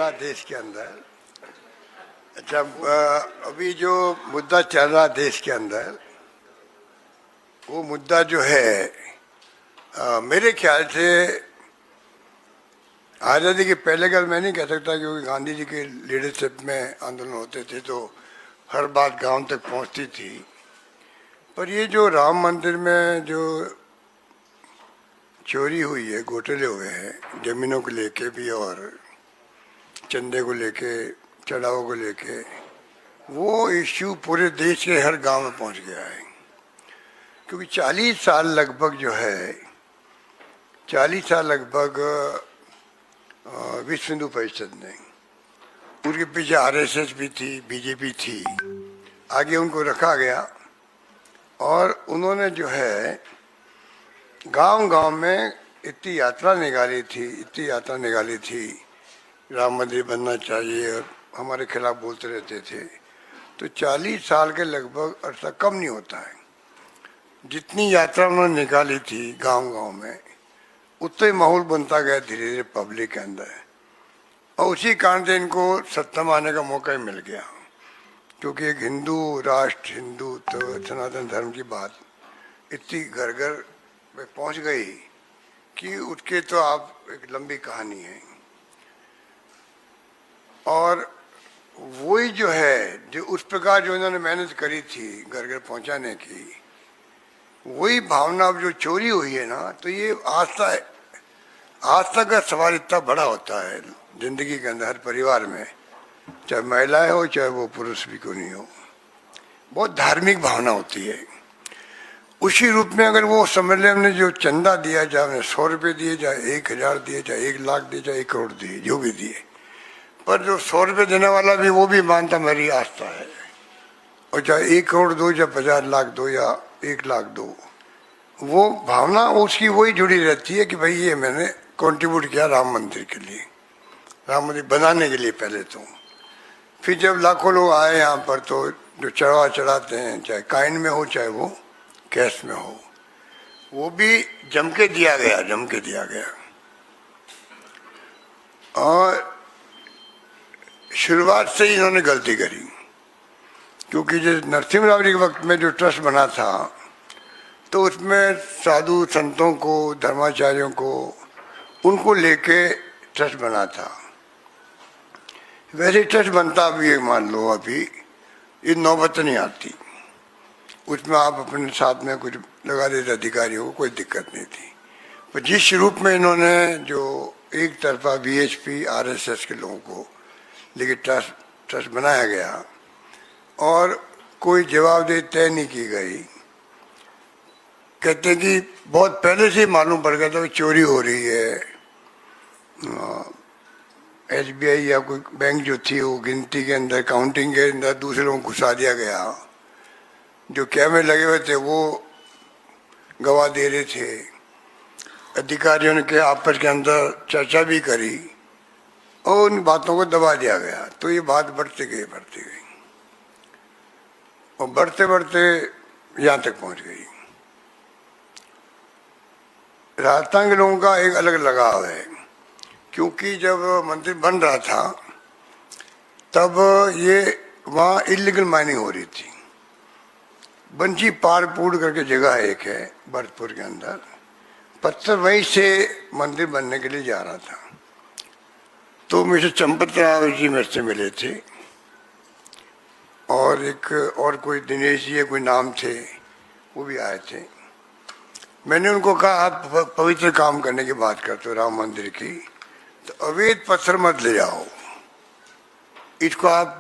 रहा देश के अंदर। अच्छा, अभी जो मुद्दा चल रहा देश के अंदर, वो मुद्दा जो है मेरे ख्याल से आज़ादी के पहले का मैं नहीं कह सकता, क्योंकि गांधी जी के लीडरशिप में आंदोलन होते थे तो हर बात गांव तक पहुंचती थी। पर ये जो राम मंदिर में जो चोरी हुई है, घोटाले हुए हैं, जमीनों को लेके भी और चंदे को लेके, चढ़ावों को लेके, वो इश्यू पूरे देश के हर गांव में पहुंच गया है। क्योंकि 40 साल लगभग जो है, 40 साल लगभग विश्व हिंदू परिषद ने, उनके पीछे आरएसएस भी थी, बीजेपी थी, आगे उनको रखा गया और उन्होंने जो है गांव-गांव में इतनी यात्रा निकाली थी, राम मंदिर बनना चाहिए और हमारे खिलाफ बोलते रहते थे। तो 40 साल के लगभग अरसा कम नहीं होता है। जितनी यात्रा उन्होंने निकाली थी गांव-गांव में, उतना ही माहौल बनता गया धीरे धीरे पब्लिक के अंदर, और उसी कारण से इनको सत्ता में आने का मौका ही मिल गया। क्योंकि एक हिंदू राष्ट्र, हिंदू तो सनातन धर्म की बात इतनी घर घर में पहुंच गई कि उसके तो आप एक लंबी कहानी है। और वही जो है, जो उस प्रकार जो इन्होंने मेहनत करी थी घर घर पहुंचाने की, वही भावना अब जो चोरी हुई है ना, तो ये आस्था का सवाल इतना बड़ा होता है जिंदगी के अंदर, हर परिवार में, चाहे महिलाएं हो चाहे वो पुरुष भी क्यों नहीं हो, बहुत धार्मिक भावना होती है। उसी रूप में अगर वो समझ ले हमने जो चंदा दिया, चाहे हमने 100 रुपये दिए, चाहे 1000 दिए, चाहे 1 लाख दिए, चाहे 1 करोड़ दिए, जो भी दिए, पर जो 100 रुपये देने वाला भी वो भी मानता मेरी आस्था है, और चाहे 1 करोड़ दो, चाहे 50 लाख दो या 1 लाख दो, वो भावना उसकी वही जुड़ी रहती है कि भाई ये मैंने कंट्रीब्यूट किया राम मंदिर के लिए, राम मंदिर बनाने के लिए पहले तो। फिर जब लाखों लोग आए यहाँ पर, तो जो चढ़ाते हैं, चाहे काइन में हो चाहे वो कैश में हो, वो भी जम के दिया गया। और शुरुआत से ही इन्होंने गलती करी, क्योंकि जो नरसिम्हा राव जी के वक्त में जो ट्रस्ट बना था, तो उसमें साधु संतों को, धर्माचार्यों को, उनको लेके ट्रस्ट बना था। वैसे ट्रस्ट बनता अभी मान लो अभी ये नौबत नहीं आती, उसमें आप अपने साथ में कुछ लगा देते अधिकारियों को, कोई दिक्कत नहीं थी। पर जिस रूप में इन्होंने जो एक तरफा वीएचपी आरएसएस के लोगों को लेके ट्रस्ट बनाया गया और कोई जवाबदेही तय नहीं की गई, कहते हैं कि बहुत पहले से मालूम पड़ गया था कि चोरी हो रही है। एसबीआई या कोई बैंक जो थी, वो गिनती के अंदर, काउंटिंग के अंदर दूसरे लोगों को घुसा दिया गया, जो कैमरे लगे हुए थे वो गवाह दे रहे थे, अधिकारियों ने के आपस के अंदर चर्चा भी करी और उन बातों को दबा दिया गया। तो ये बात बढ़ती गई और बढ़ते बढ़ते यहाँ तक पहुँच गई। राजस्थान के लोगों का एक अलग लगाव है, क्योंकि जब मंदिर बन रहा था तब ये वहाँ इलीगल माइनिंग हो रही थी। बंची पारपूड़ करके जगह एक है भरतपुर के अंदर, पत्थर वहीं से मंदिर बनने के लिए जा रहा था। तो मिस्टर चंपत राव जी मेरे से मिले थे और एक और कोई दिनेश जी कोई नाम थे, वो भी आए थे। मैंने उनको कहा आप पवित्र काम करने की बात करते हो राम मंदिर की, तो अवैध पत्थर मत ले जाओ, इसको आप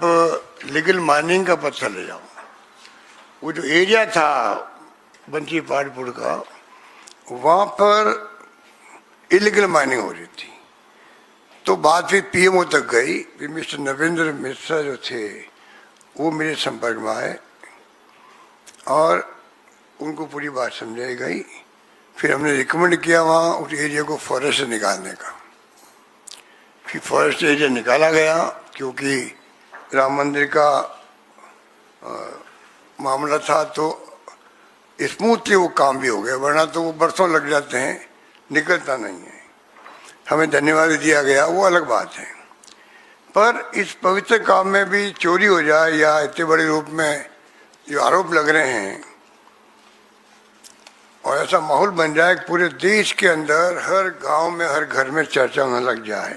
लीगल माइनिंग का पत्थर ले जाओ। वो जो एरिया था बंची पहाड़पुर का, वहाँ पर इलीगल माइनिंग हो रही थी। तो बात फिर पीएमओ तक गई। फिर मिस्टर नरेंद्र मिश्रा जो थे वो मेरे संपर्क में आए और उनको पूरी बात समझाई गई। फिर हमने रिकमेंड किया वहाँ उस एरिया को फॉरेस्ट से निकालने का। फिर फॉरेस्ट एरिया निकाला गया, क्योंकि राम मंदिर का मामला था, तो स्मूथली वो काम भी हो गया, वरना तो वो बरसों लग जाते हैं, निकलता नहीं है। हमें धन्यवाद दिया गया, वो अलग बात है। पर इस पवित्र काम में भी चोरी हो जाए या इतने बड़े रूप में जो आरोप लग रहे हैं और ऐसा माहौल बन जाए कि पूरे देश के अंदर हर गांव में हर घर में चर्चा होने लग जाए,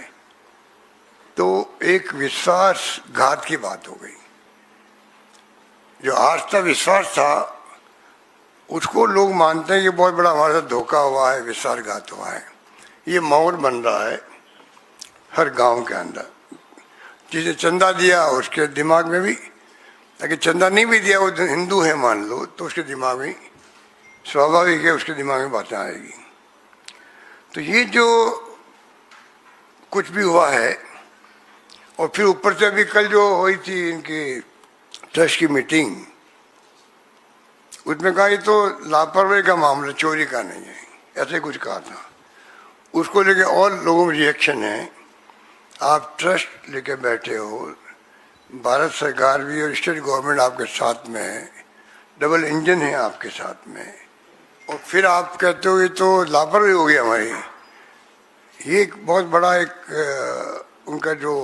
तो एक विश्वासघात की बात हो गई। जो आस्था विश्वास था उसको लोग मानते हैं कि बहुत बड़ा हमारे साथ धोखा हुआ है, विश्वासघात हुआ है। ये माहौल बन रहा है हर गांव के अंदर। जिसे चंदा दिया उसके दिमाग में भी, अगर चंदा नहीं भी दिया वो हिंदू है मान लो, तो उसके दिमाग में स्वाभाविक है, उसके दिमाग में बातें आएगी। तो ये जो कुछ भी हुआ है, और फिर ऊपर से अभी कल जो हुई थी इनकी ट्रस्ट की मीटिंग, उसमें कहा ये तो लापरवाही का मामला, चोरी का नहीं है, ऐसे कुछ कहा था। उसको लेके और लोगों में रिएक्शन है। आप ट्रस्ट लेके बैठे हो, भारत सरकार भी और स्टेट गवर्नमेंट आपके साथ में है, डबल इंजन है आपके साथ में, और फिर आप कहते हो ये तो लापरवाही हो गई हमारी। ये एक बहुत बड़ा एक उनका जो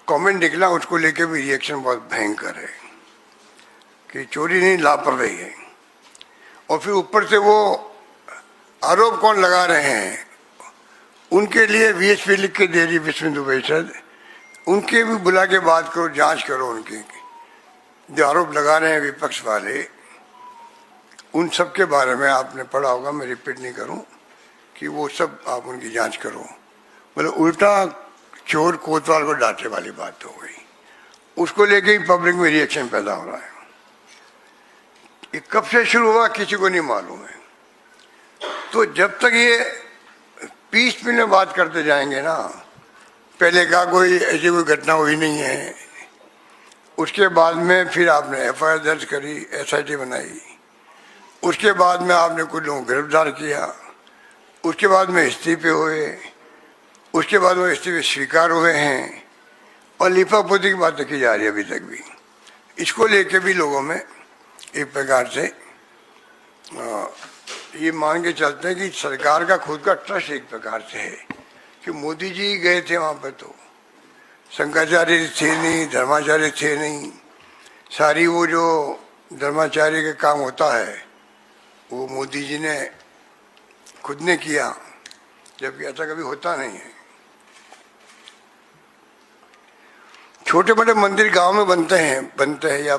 कमेंट निकला, उसको लेके भी रिएक्शन बहुत भयंकर है कि चोरी नहीं, लापरवाही है। और फिर ऊपर से वो आरोप कौन लगा रहे हैं, उनके लिए वीएचपी लिख के दे रही विश्व हिंदू परिषद, उनके भी बुला के बात करो, जांच करो उनकी, जो आरोप लगा रहे हैं विपक्ष वाले, उन सब के बारे में आपने पढ़ा होगा, मैं रिपीट नहीं करूं, कि वो सब आप उनकी जांच करो। मतलब उल्टा चोर कोतवाल को डांटने वाली बात हो गई। उसको लेके ही पब्लिक में रिएक्शन पैदा हो रहा है। ये कब से शुरू हुआ किसी को नहीं मालूम है। तो जब तक ये पीस में बात करते जाएंगे ना, पहले कहा कोई ऐसी कोई घटना हुई नहीं है, उसके बाद में फिर आपने एफआईआर दर्ज करी, एसआईटी बनाई, उसके बाद में आपने कुछ लोगों को गिरफ्तार किया, उसके बाद में इस्तीफे हुए, उसके बाद वो इस्तीफे स्वीकार हुए हैं, और लिपापोती की बातें की जा रही है अभी तक भी। इसको लेके भी लोगों में एक प्रकार से ये मान के चलते हैं कि सरकार का खुद का ट्रस्ट एक प्रकार से है कि मोदी जी गए थे वहाँ पर, तो शंकराचार्य थे नहीं, धर्माचार्य थे नहीं, सारी वो जो धर्माचार्य का काम होता है वो मोदी जी ने खुद ने किया, जबकि ऐसा कभी होता नहीं है। छोटे बड़े मंदिर गांव में बनते हैं या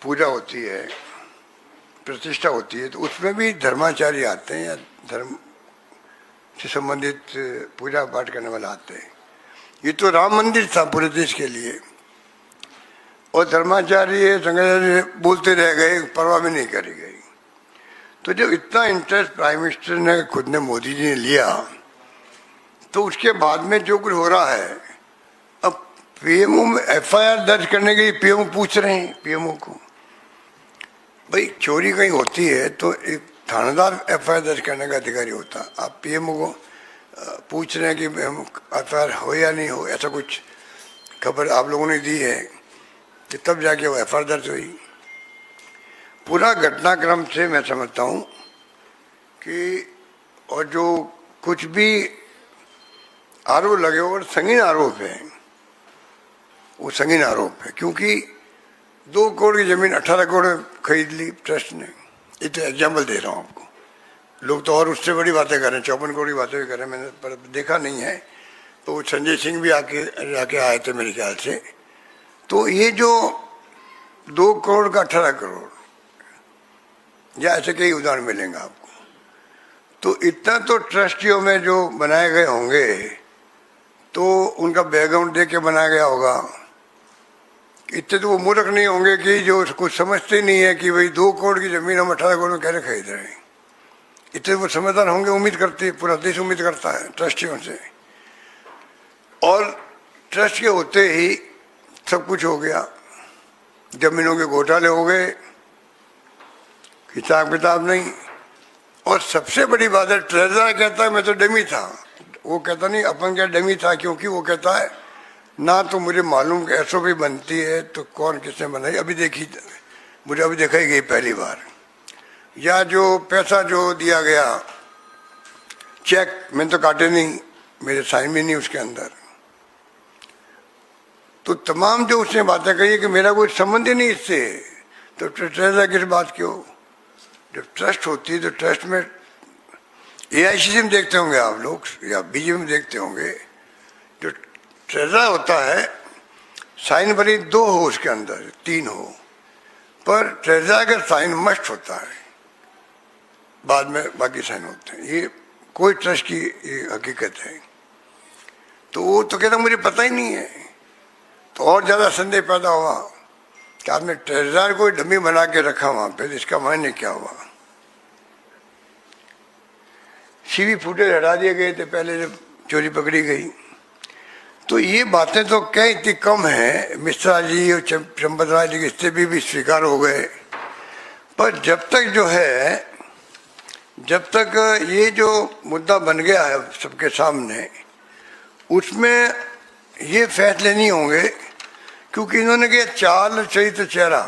पूजा होती है, प्रतिष्ठा होती है, तो उसमें भी धर्माचार्य आते हैं या धर्म से संबंधित पूजा पाठ करने वाले आते हैं। ये तो राम मंदिर था पूरे देश के लिए, और धर्माचार्य शंकराचार्य बोलते रह गए, परवाह भी नहीं करी गई। तो जब इतना इंटरेस्ट प्राइम मिनिस्टर ने खुद ने मोदी जी ने लिया, तो उसके बाद में जो कुछ हो रहा है, अब पीएमओ में एफआईआर दर्ज करने के लिए पीएमओ पूछ रहे हैं पीएमओ को, भाई चोरी कहीं होती है तो एक थानेदार एफआईआर दर्ज करने का अधिकारी होता, आप पीएमओ को पूछ रहे हैं कि एफआईआर हो या नहीं हो। ऐसा कुछ खबर आप लोगों ने दी है कि तब जाके वो एफआईआर दर्ज हुई। पूरा घटनाक्रम से मैं समझता हूँ कि और जो कुछ भी आरोप लगे और संगीन आरोप है, वो संगीन आरोप है, क्योंकि 2 करोड़ की जमीन 18 करोड़ खरीद ली ट्रस्ट ने। ये तो एग्जाम्पल दे रहा हूँ आपको, लोग तो और उससे बड़ी बातें कर रहे हैं, 54 करोड़ की बातें भी कर रहे हैं, मैंने पर देखा नहीं है। तो संजय सिंह भी आके आए थे मेरे ख्याल से। तो ये जो 2 करोड़ का 18 करोड़ या ऐसे कई उदाहरण मिलेंगे आपको। तो इतना तो ट्रस्टियों में जो बनाए गए होंगे, तो उनका बैकग्राउंड देख के बनाया गया होगा। इतने तो वो मूर्ख नहीं होंगे कि जो कुछ समझते नहीं है कि भाई 2 करोड़ की जमीन हम 18 करोड़ में कैसे खरीद रहे हैं। इतने वो समझदार होंगे, उम्मीद करते, पूरा देश उम्मीद करता है ट्रस्टियों से। और ट्रस्ट के होते ही सब कुछ हो गया, जमीनों के घोटाले हो गए, हिसाब किताब नहीं। और सबसे बड़ी बात है, ट्रेजरर कहता है मैं तो डमी था, वो कहता नहीं अपन क्या डमी था, क्योंकि वो कहता है ना तो मुझे मालूम कि एसओपी बनती है तो कौन किसने बनाई, अभी देखी, मुझे अभी देखा ही गई पहली बार। या जो पैसा जो दिया गया चेक, मैंने तो काटे नहीं, मेरे साइन भी नहीं उसके अंदर। तो तमाम जो उसने बातें कही कि मेरा कोई संबंध ही नहीं इससे, तो ट्रेजर किस बात की हो? जब ट्रस्ट होती है तो ट्रस्ट में एआईसीसी में देखते होंगे आप लोग या बीजेपी में देखते होंगे, जो ट्रेजर होता है साइन भले 2 हो उसके अंदर 3 हो, पर ट्रेजर का साइन मस्ट होता है, बाद में बाकी साइन होते हैं। ये कोई ट्रस्ट की हकीकत है। तो वो तो कहता मुझे पता ही नहीं है। तो और ज्यादा संदेह पैदा हुआ कि आपने ट्रेजर को डमी बना के रखा वहां पे, इसका मायने क्या हुआ? सीवी फुटेज हटा दिए गए थे पहले जब चोरी पकड़ी गई। तो ये बातें तो क्या इतनी कम है, मिश्रा जी और चंपत राय जी के इससे भी स्वीकार हो गए। पर जब तक जो है, जब तक ये जो मुद्दा बन गया है सबके सामने, उसमें ये फैसले नहीं होंगे, क्योंकि इन्होंने किया चाल चरित्र चेहरा,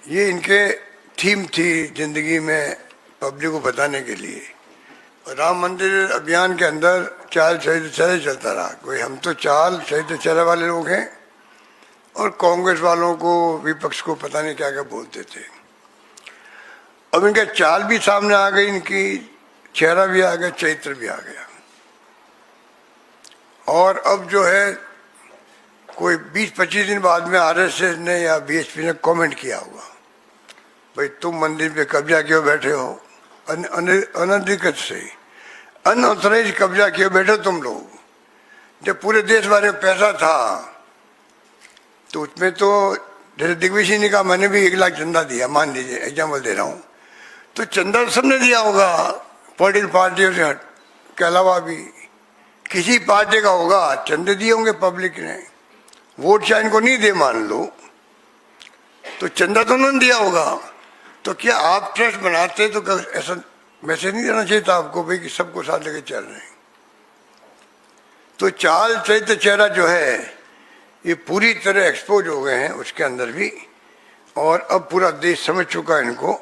ये इनके थीम थी जिंदगी में पब्लिक को बताने के लिए। राम मंदिर अभियान के अंदर चाल चरित्र चेहरा चलता रहा। कोई हम तो चाल चरित्र चेहरा वाले लोग हैं, और कांग्रेस वालों को, विपक्ष को पता नहीं क्या क्या बोलते थे। अब इनका चाल भी सामने आ गई, इनकी चेहरा भी आ गया, चरित्र भी आ गया। और अब जो है कोई 20-25 दिन बाद में आरएसएस ने या बीएसपी ने कमेंट किया होगा, भाई तुम मंदिर पे कब्जा क्यों बैठे हो, अनधिकृत से अनऑथराइज कब्जा किए बैठे तुम लोग। जब पूरे देश भर में पैसा था तो उसमें तो जैसे दिग्विजय ने कहा मैंने भी 1 लाख चंदा दिया, मान लीजिए एग्जाम्पल दे रहा हूँ, तो चंदा सबने दिया होगा पॉलिटिकल पार्टियों से के अलावा भी किसी पार्टी का होगा, चंदे दिए होंगे पब्लिक ने। वोट चाहे इनको नहीं दे मान लो, तो चंदा तो उन्होंने दिया होगा। तो क्या आप ट्रस्ट बनाते तो ऐसा मैसेज नहीं देना चाहिए था आपको भाई कि सबको साथ लेके चल रहे हैं? तो चाल चरित्र चेहरा जो है ये पूरी तरह एक्सपोज हो गए हैं उसके अंदर भी, और अब पूरा देश समझ चुका है इनको।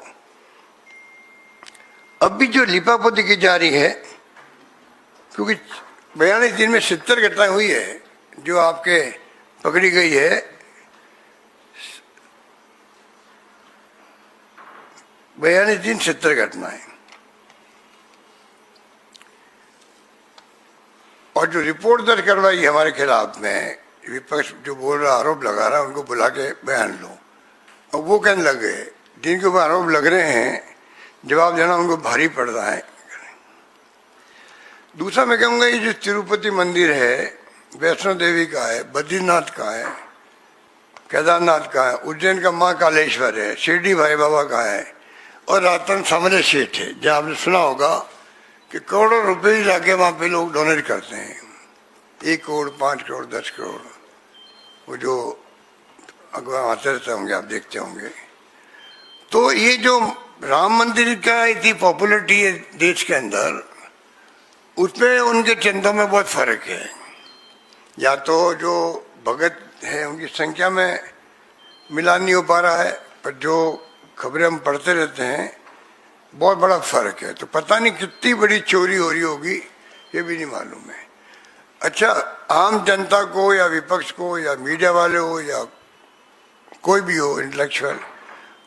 अब भी जो लिपापोती की जा रही है, क्योंकि 42 दिन में 70 घटनाएं हुई है जो आपके पकड़ी गई है। 42 दिन 70 घटनाएं, और जो रिपोर्ट दर्ज करवाई हमारे खिलाफ में, विपक्ष जो बोल रहा आरोप लगा रहा है उनको बुला के बयान लो। और वो कहने लगे जिनके ऊपर आरोप लग रहे हैं जवाब देना उनको भारी पड़ रहा है। दूसरा मैं कहूँगा ये जो तिरुपति मंदिर है, वैष्णो देवी का है, बद्रीनाथ का है, केदारनाथ का है, उज्जैन का माँ कालेश्वर है, शिरडी भाई बाबा का है, और राजस्थान सामने सेठ है, जहाँ आपने सुना होगा कि करोड़ों रुपए लाके वहाँ पे लोग डोनेट करते हैं। 1 करोड़, 5 करोड़, 10 करोड़, वो जो अखबार आते रहते होंगे आप देखते होंगे। तो ये जो राम मंदिर का इतनी पॉपुलरिटी है देश के अंदर, उसमें उनके चंदों में बहुत फर्क है। या तो जो भगत है उनकी संख्या में मिलान नहीं हो पा रहा है, पर जो खबरें हम पढ़ते रहते हैं बहुत बड़ा फर्क है। तो पता नहीं कितनी बड़ी चोरी हो रही होगी, ये भी नहीं मालूम है। अच्छा, आम जनता को या विपक्ष को या मीडिया वाले हो या कोई भी हो इंटेलेक्चुअल,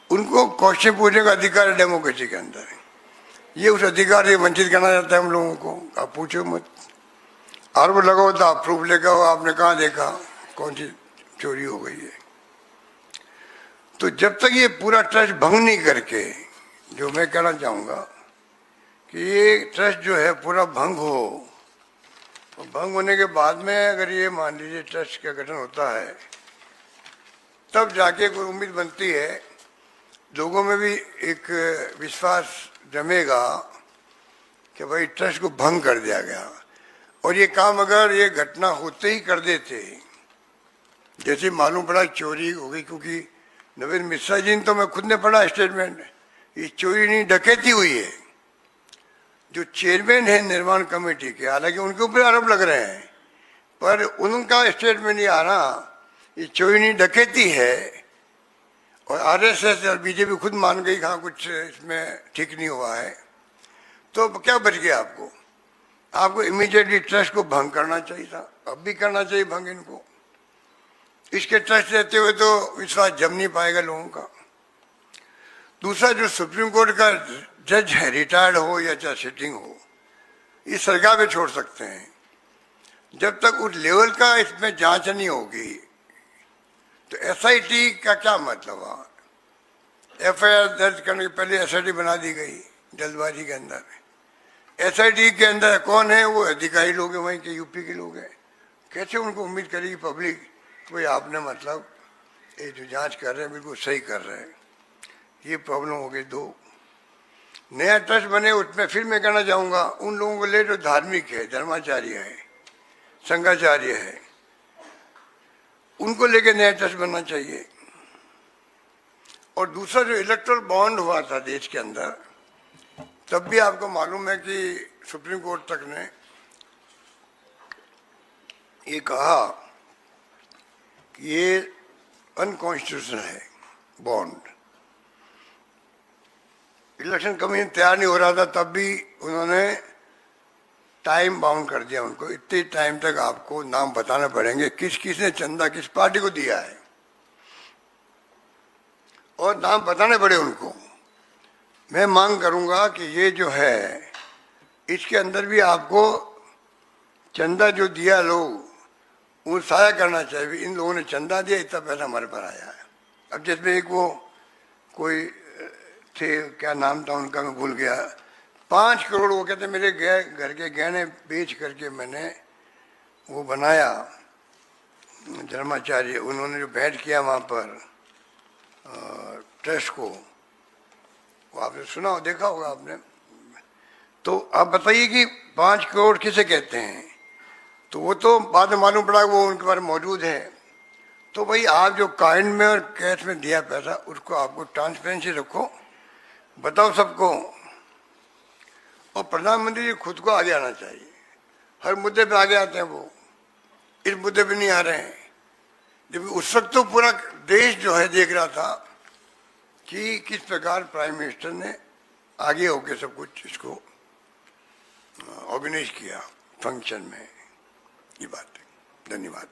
उनको क्वेश्चन पूछने का अधिकार है डेमोक्रेसी के अंदर। ये उस अधिकार से वंचित करना चाहता है हम लोगों को। आप पूछो मत, आरोप लगाओ तो आप प्रूफ लेकर हो, आपने कहाँ देखा कौन सी चोरी हो गई है। तो जब तक ये पूरा ट्रस्ट भंग नहीं करके, जो मैं कहना चाहूँगा कि ये ट्रस्ट जो है पूरा भंग हो, तो भंग होने के बाद में अगर ये मान लीजिए ट्रस्ट का गठन होता है, तब जाके कोई उम्मीद बनती है, लोगों में भी एक विश्वास जमेगा कि भाई ट्रस्ट को भंग कर दिया गया। और ये काम अगर ये घटना होते ही कर देते, जैसे मालूम पड़ा चोरी हो गई, क्योंकि नवीन मिश्रा जी ने तो मैं खुद ने पढ़ा स्टेटमेंट, ये चोरी नहीं डकैती हुई है। जो चेयरमैन है निर्माण कमेटी के, हालांकि उनके ऊपर आरोप लग रहे हैं, पर उनका स्टेटमेंट ये आ रहा ये चोरी नहीं डकैती है। और आरएसएस और बीजेपी खुद मान गई हाँ कुछ इसमें ठीक नहीं हुआ है। तो क्या बच गया आपको? आपको इमीडिएटली ट्रस्ट को भंग करना चाहिए था, अब भी करना चाहिए भंग इनको। इसके ट्रस्ट रहते हुए तो विश्वास जम नहीं पाएगा लोगों का। दूसरा, जो सुप्रीम कोर्ट का जज है, रिटायर्ड हो या चाहे सिटिंग हो, ये सरकार पे छोड़ सकते हैं। जब तक उस लेवल का इसमें जांच नहीं होगी तो एसआईटी का क्या मतलब हुआ? एफआईआर दर्ज करने के पहले एसआईटी बना दी गई जल्दबाजी के अंदर। एसआईटी के अंदर कौन है? वो अधिकारी लोग हैं, वहीं के यूपी के लोग हैं। कैसे उनको उम्मीद करेगी पब्लिक कोई आपने मतलब ये जो जांच कर रहे हैं बिल्कुल सही कर रहे हैं? ये प्रॉब्लम हो गई। दो, नया ट्रस्ट बने, उसमें फिर मैं कहना चाहूँगा उन लोगों को ले जो धार्मिक है, धर्माचार्य है, संघाचार्य है, उनको लेके नया ट्रस्ट बनना चाहिए। और दूसरा, जो इलेक्ट्रल बॉन्ड हुआ था देश के अंदर, तब भी आपको मालूम है कि सुप्रीम कोर्ट तक ने ये कहा कि ये अनकॉन्स्टिट्यूशनल है बॉन्ड। इलेक्शन कमीशन तैयार नहीं हो रहा था, तब भी उन्होंने टाइम बाउंड कर दिया उनको, इतने टाइम तक आपको नाम बताने पड़ेंगे किस किस ने चंदा किस पार्टी को दिया है, और नाम बताने पड़े उनको। मैं मांग करूंगा कि ये जो है इसके अंदर भी आपको चंदा जो दिया लोग वो साया करना चाहिए। इन लोगों ने चंदा दिया, इतना पैसा हमारे पर आया है। अब जिसमें एक वो कोई थे, क्या नाम था उनका, मैं भूल गया, 5 करोड़ वो कहते मेरे घर के गहने बेच करके मैंने वो बनाया धर्माचार्य। उन्होंने जो भेंट किया वहाँ पर ट्रस्ट को, वो आपने सुना हो, देखा होगा आपने। तो आप बताइए कि 5 करोड़ किसे कहते हैं? तो वो तो बाद में मालूम पड़ा वो उनके बारे में मौजूद है। तो भाई आप जो काइंड में और कैश में दिया पैसा, उसको आपको ट्रांसपेरेंसी रखो, बताओ सबको। और प्रधानमंत्री जी खुद को आगे आना चाहिए। हर मुद्दे पे आगे आते हैं वो, इस मुद्दे पे नहीं आ रहे हैं। जब उस वक्त तो पूरा देश जो है देख रहा था कि किस प्रकार प्राइम मिनिस्टर ने आगे होकर सब कुछ इसको ऑर्गेनाइज किया फंक्शन में। ये बात है। धन्यवाद।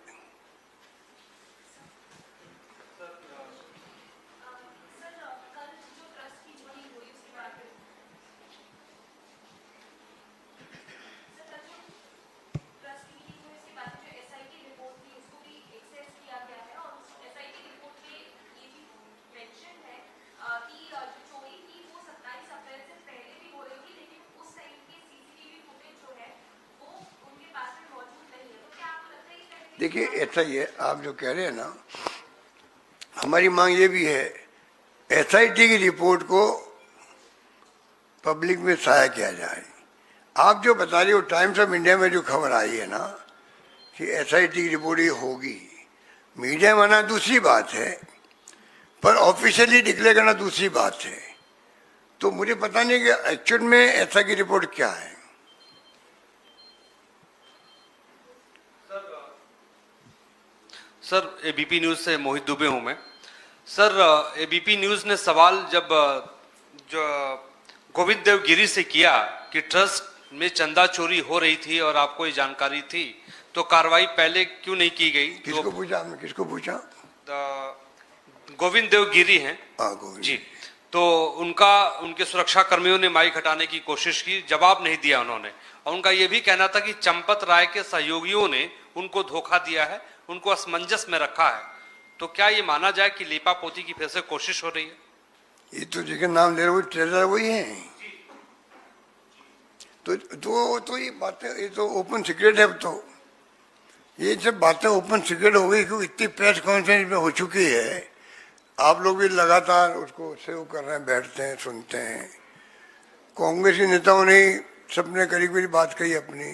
देखिए ऐसा ही है, आप जो कह रहे हैं ना, हमारी मांग ये भी है एसआईटी की रिपोर्ट को पब्लिक में साया किया जाए। आप जो बता रही हो टाइम्स ऑफ इंडिया में जो खबर आई है ना कि एसआईटी की रिपोर्ट ये होगी, मीडिया में आना दूसरी बात है, पर ऑफिशियली डिक्लेयर करना दूसरी बात है। तो मुझे पता नहीं कि एक्चुअल में ऐसा की रिपोर्ट क्या है। सर एबीपी न्यूज़ से मोहित दुबे हूं मैं। सर एबीपी न्यूज़ ने सवाल जब जो गोविंद देव गिरी से किया कि ट्रस्ट में चंदा चोरी हो रही थी और आपको ये जानकारी थी, तो कार्रवाई पहले क्यों नहीं की गई? किसको पूछा आपने? किसको पूछा? गोविंद देव गिरी हैं जी। तो उनके सुरक्षा कर्मियों ने माइक हटाने की कोशिश की, जवाब नहीं दिया उन्होंने। और उनका यह भी कहना था कि चंपत राय के सहयोगियों ने उनको धोखा दिया है, उनको असमंजस में रखा है। तो क्या ये माना जाए कि लीपापोती की फिर से कोशिश हो रही है? ये तो जिसका नाम ले रहे हो ट्रेजर वही है। तो ये बातें, ये तो ओपन सीक्रेट है। तो ये सब बातें ओपन सीक्रेट हो गई क्योंकि इतनी प्रेस कॉन्फ्रेंस में हो चुकी है। आप लोग भी लगातार उसको सेव कर रहे हैं, बैठते हैं, सुनते हैं। कांग्रेस के नेताओं ने सबने करीब करीब बात कही अपनी।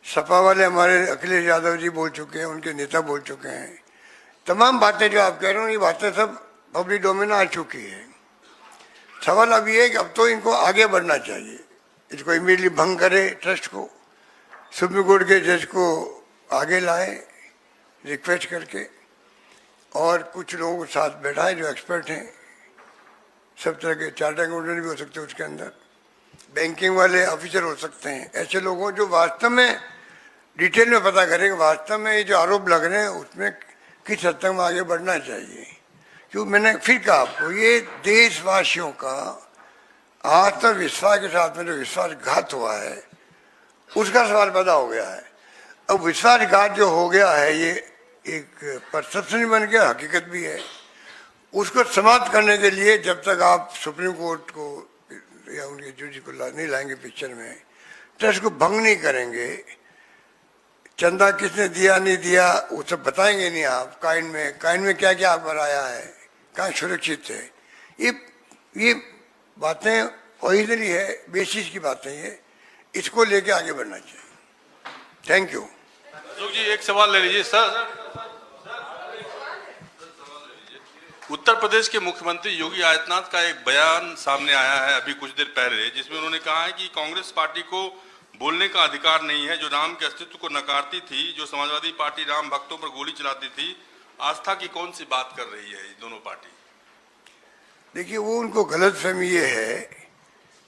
सपा वाले हमारे अखिलेश यादव जी बोल चुके हैं, उनके नेता बोल चुके हैं। तमाम बातें जो आप कह रहे हो ये बातें सब पब्लिक डोमेन में आ चुकी है। सवाल अब ये है कि अब तो इनको आगे बढ़ना चाहिए, इसको इमीडिएटली भंग करे ट्रस्ट को, सुप्रीम कोर्ट के जज को आगे लाए रिक्वेस्ट करके, और कुछ लोगों को साथ बैठाए जो एक्सपर्ट हैं, सब तरह के चार्टर्ड अकाउंटेंट भी हो सकते हैं उसके अंदर, बैंकिंग वाले ऑफिसर हो सकते हैं, ऐसे लोगों जो वास्तव में डिटेल में पता करेंगे वास्तव में ये जो आरोप लग रहे हैं उसमें किस हद तक आगे बढ़ना चाहिए। क्यों मैंने फिर कहा आपको, ये देशवासियों का आत्मविश्वास के साथ में जो विश्वासघात हुआ है उसका सवाल पैदा हो गया है। अब विश्वासघात जो हो गया है ये एक परसेप्शन बन गया, हकीकत भी है। उसको समाप्त करने के लिए जब तक आप सुप्रीम कोर्ट को या उनके जज को नहीं लाएंगे पिक्चर में, ट्रस्ट को भंग नहीं करेंगे, चंदा किसने दिया नहीं दिया वो सब बताएंगे नहीं आप, काइन में क्या क्या बनाया है, कहाँ सुरक्षित है, ये बातें ओरिजिनली है, बेसिस की बातें ये, इसको लेके आगे बढ़ना चाहिए। Thank you. अशोक जी एक सवाल ले लीजिए सर। उत्तर प्रदेश के मुख्यमंत्री योगी आदित्यनाथ का एक बयान सामने आया है अभी कुछ देर पहले, जिसमें उन्होंने कहा है कि कांग्रेस पार्टी को बोलने का अधिकार नहीं है, जो राम के अस्तित्व को नकारती थी, जो समाजवादी पार्टी राम भक्तों पर गोली चलाती थी। आस्था की कौन सी बात कर रही है ये दोनों पार्टी? देखिए वो उनको गलतफहमी ये है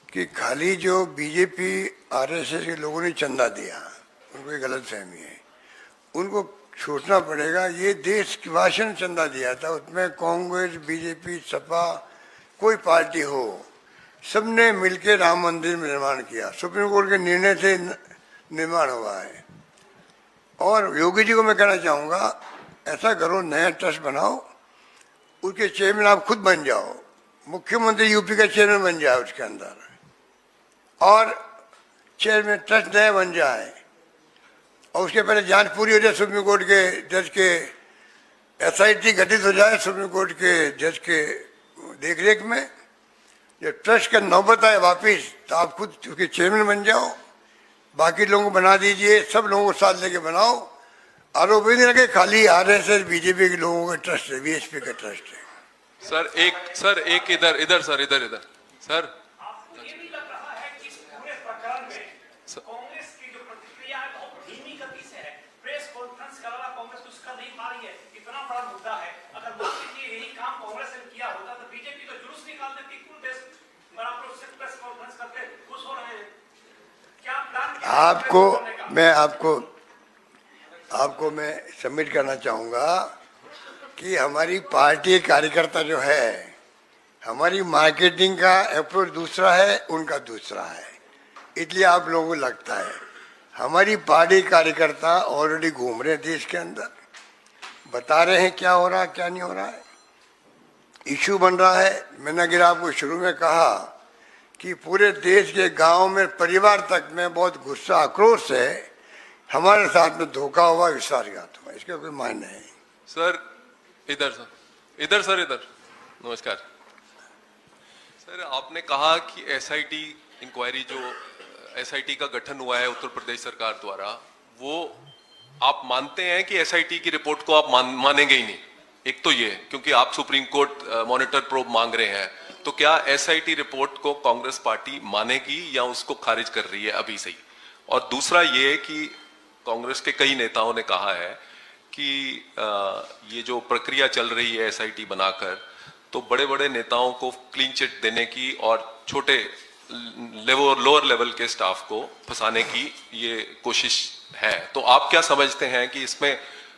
कि खाली जो बीजेपी आरएसएस के लोगों ने चंदा दिया, उनको ये गलतफहमी है। उनको सोचना पड़ेगा ये देश की भाषण चंदा दिया था, उसमें कांग्रेस बीजेपी सपा कोई पार्टी हो, सबने मिलकर राम मंदिर में निर्माण किया, सुप्रीम कोर्ट के निर्णय से निर्माण हुआ है। और योगी जी को मैं कहना चाहूँगा ऐसा करो, नया ट्रस्ट बनाओ, उसके चेयरमैन आप खुद बन जाओ, मुख्यमंत्री यूपी का चेयरमैन बन जाए उसके अंदर, और चेयरमैन ट्रस्ट नया बन जाए, और उसके पहले जांच पूरी हो जाए सुप्रीम कोर्ट के जज के, एसआईटी गठित हो जाए सुप्रीम कोर्ट के जज के देखरेख में। जब ट्रस्ट का नौबत आए वापिस तो आप खुद उसके चेयरमैन बन जाओ, बाकी लोगों को बना दीजिए, सब लोगों को साथ लेके बनाओ। आरोप ही नहीं लगे खाली आरएसएस बीजेपी के लोगों का ट्रस्ट है, बीएसपी का ट्रस्ट है। सर एक इधर सर आपको मैं सबमिट करना चाहूँगा कि हमारी पार्टी कार्यकर्ता जो है, हमारी मार्केटिंग का अप्रोच दूसरा है, उनका दूसरा है, इसलिए आप लोगों को लगता है। हमारी पार्टी कार्यकर्ता ऑलरेडी घूम रहे हैं देश के अंदर, बता रहे हैं क्या हो रहा है क्या नहीं हो रहा है, इशू बन रहा है। मैंने अगर आपको शुरू में कहा कि पूरे देश के गांव में परिवार तक में बहुत गुस्सा आक्रोश है, हमारे साथ में धोखा हुआ, विश्वासघात हुआ, इसका कोई मान नहीं। सर नमस्कार सर, आपने कहा कि एसआईटी इंक्वायरी जो एसआईटी का गठन हुआ है उत्तर प्रदेश सरकार द्वारा, वो आप मानते हैं कि एसआईटी की रिपोर्ट को आप मानेंगे ही नहीं? एक तो ये, क्योंकि आप सुप्रीम कोर्ट मॉनिटर प्रोब मांग रहे हैं, तो क्या एसआईटी रिपोर्ट को कांग्रेस पार्टी मानेगी या उसको खारिज कर रही है अभी से ही? और दूसरा ये कि कांग्रेस के कई नेताओं ने कहा है कि ये जो प्रक्रिया चल रही है एसआईटी बनाकर, तो बड़े बड़े नेताओं को क्लीन चिट देने की और छोटे लोअर लेवल के स्टाफ को फंसाने की ये कोशिश है। तो आप क्या समझते हैं कि इसमें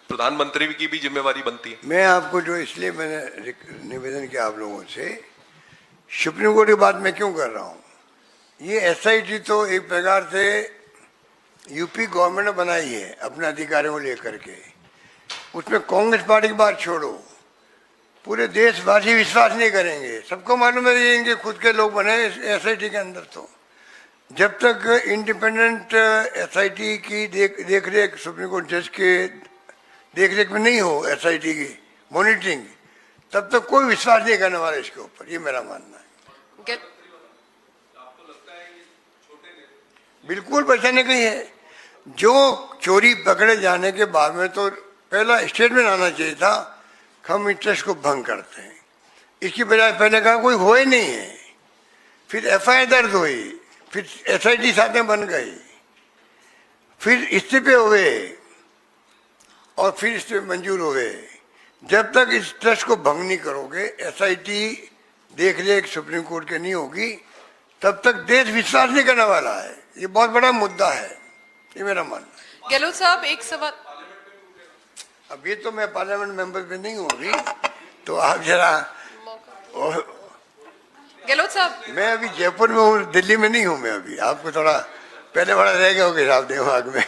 प्रधानमंत्री की भी जिम्मेवारी बनती है? मैं आपको जो इसलिए मैंने निवेदन किया आप लोगों से, सुप्रीम कोर्ट की बात मैं क्यों कर रहा हूँ, ये एसआईटी तो एक प्रकार से यूपी गवर्नमेंट ने बनाई है अपने अधिकारियों को लेकर के, उसमें कांग्रेस पार्टी की बात छोड़ो, पूरे देशवासी विश्वास नहीं करेंगे। सबको मालूम है ये इनके खुद के लोग बने एसआईटी के अंदर। तो जब तक इंडिपेंडेंट एसआईटी की देख रेख सुप्रीम कोर्ट जज के देख रेख में नहीं हो, एसआईटी की मॉनिटरिंग, तब तक कोई विश्वास नहीं करने वाला इसके ऊपर, ये मेरा मानना है। बिल्कुल परेशानी कहीं है। जो चोरी पकड़े जाने के बाद में तो पहला स्टेटमेंट आना चाहिए था, हम इंटरेस्ट को भंग करते हैं, इसकी बजाय पहले कहा कोई हो ही नहीं है, फिर एफआईआर दर्ज हुई, फिर एसआईटी साथ में बन गई, फिर इस्तीफे हुए और फिर इस्तीफे मंजूर हुए। जब तक इस ट्रस्ट को भंग नहीं करोगे, एसआईटी देख रेख सुप्रीम कोर्ट के नहीं होगी, तब तक देश विश्वास नहीं करने वाला है। ये बहुत बड़ा मुद्दा है, ये मेरा मानना है। गहलोत साहब एक सवाल। अभी तो मैं पार्लियामेंट मेंबर भी नहीं हूँ अभी, तो आप जरा गहलोत साहब मैं अभी जयपुर में हूँ, दिल्ली में नहीं हूँ मैं अभी। आपको थोड़ा पहले बड़ा रह गया होगा हिसाब दिमाग में।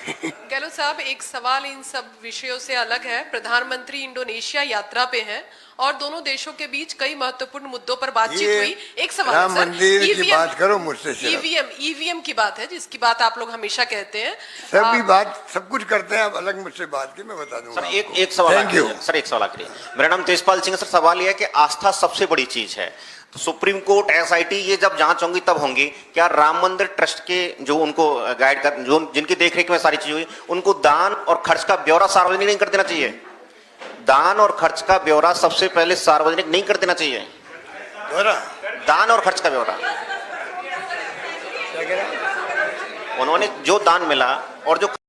गहलोत साहब एक सवाल इन सब विषयों से अलग है। प्रधानमंत्री इंडोनेशिया यात्रा पे हैं और दोनों देशों के बीच कई महत्वपूर्ण मुद्दों पर बातचीत ये हुई। एक सवाल राम है सर, मंदिर की बात करो मुझसे सिर्फ। ईवीएम की बात है, जिसकी बात आप लोग हमेशा कहते हैं। सभी बात सब कुछ करते हैं, आप अलग मुझसे बात की मैं बता दूंगा। सर एक सवाल Thank you. सर एक सवाल आखिरी। मेरा नाम तेजपाल सिंह है। सर सवाल यह है कि आस्था सबसे बड़ी चीज है, तो सुप्रीम कोर्ट एसआईटी ये जब जांच होंगी तब होंगी। क्या राम मंदिर ट्रस्ट के जो उनको गाइड कर, जो जिनकी देखरेख में सारी चीज हुई, उनको दान और खर्च का ब्यौरा सार्वजनिक नहीं कर देना चाहिए? दान और खर्च का ब्यौरा सबसे पहले सार्वजनिक नहीं कर देना चाहिए? दान और खर्च का ब्यौरा उन्होंने जो दान मिला और जो